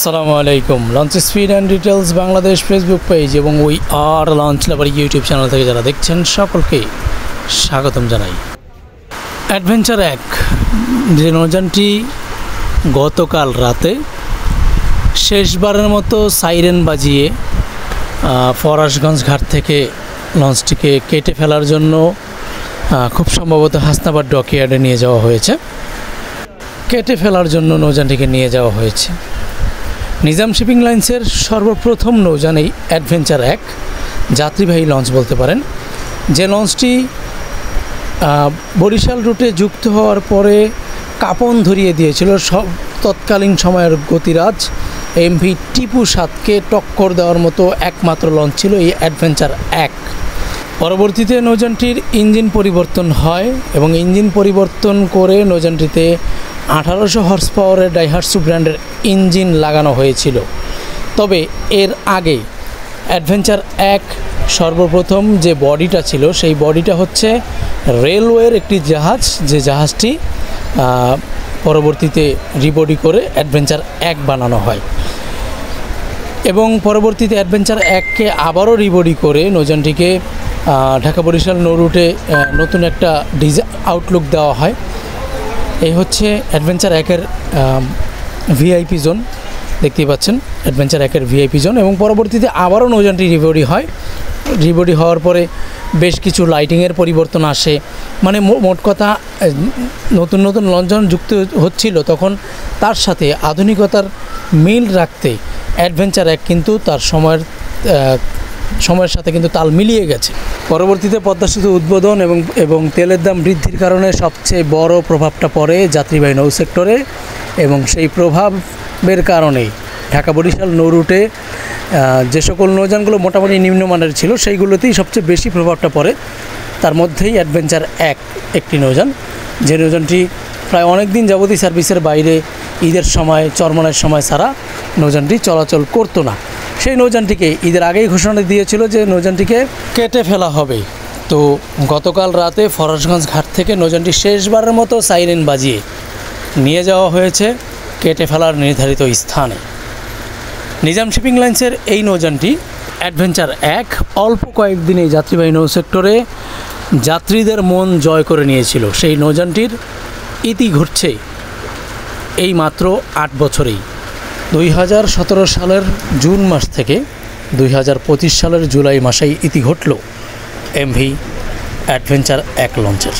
আসসালামু আলাইকুম। Launch speed and details Bangladesh Facebook page এবং we are launch lover YouTube channel থেকে যারা দেখছেন সকলকে স্বাগতম জানাই। অ্যাডভেঞ্চার 1 যে নৌযানটি গতকাল রাতে শেষবারের মতো সাইরেন বাজিয়ে ফরাশগঞ্জ ঘাট থেকে লঞ্চটিকে কেটে ফেলার জন্য খুব সম্ভবত হাসনাবাদ ডকইয়ার্ডে নিয়ে যাওয়া হয়েছে। কেটে ফেলার জন্য নৌযানটিকে নিয়ে যাওয়া হয়েছে। নিজাম শিপিং লাইন্সের সর্বপ্রথম নৌযান এই অ্যাডভেঞ্চার 1 যাত্রীবাহী লঞ্চ বলতে পারেন, যে লঞ্চটি বরিশাল রুটে যুক্ত হওয়ার পরে কাঁপন ধরিয়ে দিয়েছিল সব তৎকালীন সময়ের গতিরাজ এমভি টিপু 7কে টক্কর দেওয়ার মতো একমাত্র লঞ্চ ছিল এই অ্যাডভেঞ্চার 1। পরবর্তীতে নৌযানটির ইঞ্জিন পরিবর্তন হয় এবং ইঞ্জিন পরিবর্তন করে নৌযানটিতে 1800 হর্স পাওয়ারের ডাইহাটসু ব্র্যান্ডের ইঞ্জিন লাগানো হয়েছিল। তবে এর আগে অ্যাডভেঞ্চার 1 সর্বপ্রথম যে বডিটা ছিল সেই বডিটা হচ্ছে রেলওয়ের একটি জাহাজ, যে জাহাজটি পরবর্তীতে রিবডি করে অ্যাডভেঞ্চার 1 বানানো হয় এবং পরবর্তীতে অ্যাডভেঞ্চার 1কে আবারও রিবডি করে নৌযানটিকে ঢাকা বরিশাল নৌ রুটে নতুন একটা আউটলুক দেওয়া হয়। এই হচ্ছে অ্যাডভেঞ্চার 1-এর ভিআইপি জোন, দেখতেই পাচ্ছেন অ্যাডভেঞ্চার 1-এর ভিআইপি জোন। এবং পরবর্তীতে আবারও নৌযানটি রিবডি হয়। রিবডি হওয়ার পরে বেশ কিছু লাইটিংয়ের পরিবর্তন আসে, মানে মোট কথা নতুন নতুন লঞ্চ যখন যুক্ত হচ্ছিল তখন তার সাথে আধুনিকতার মিল রাখতে অ্যাডভেঞ্চার 1 কিন্তু তার সময়ের সাথে কিন্তু তাল মিলিয়ে গেছে। পরবর্তীতে পদ্মা সেতু উদ্বোধন এবং তেলের দাম বৃদ্ধির কারণে সবচেয়ে বড় প্রভাবটা পড়ে যাত্রীবাহী নৌ সেক্টরে এবং সেই প্রভাবের কারণেই ঢাকা বরিশাল নৌ রুটে যে সকল নৌযানগুলো মোটামুটি নিম্নমানের ছিল সেইগুলোতেই সবচেয়ে বেশি প্রভাবটা পড়ে। তার মধ্যেই অ্যাডভেঞ্চার 1 একটি নৌযান, যে নৌযানটি প্রায় অনেক দিন যাবতীয় সার্ভিসের বাইরে ঈদের সময় চরমনের সময় ছাড়া নৌযানটি চলাচল করতো না। সেই নৌযানটিকে ঈদের আগেই ঘোষণা দিয়েছিল যে নৌযানটিকে কেটে ফেলা হবে। তো গতকাল রাতে ফরাশগঞ্জ ঘাট থেকে নৌযানটি শেষবারের মতো সাইরেন বাজিয়ে নিয়ে যাওয়া হয়েছে কেটে ফেলার নির্ধারিত স্থানে। নিজাম শিপিং লাইন্সের এই নৌযানটি অ্যাডভেঞ্চার 1 অল্প কয়েকদিনেই যাত্রীবাহী নৌ সেক্টরে যাত্রীদের মন জয় করে নিয়েছিল। সেই নৌযানটির ইতি ঘটছে এই মাত্র 8 বছরেই। 2017 সালের জুন মাস থেকে 2025 সালের জুলাই মাসেই ইতি ঘটল এমভি অ্যাডভেঞ্চার 1 লঞ্চের।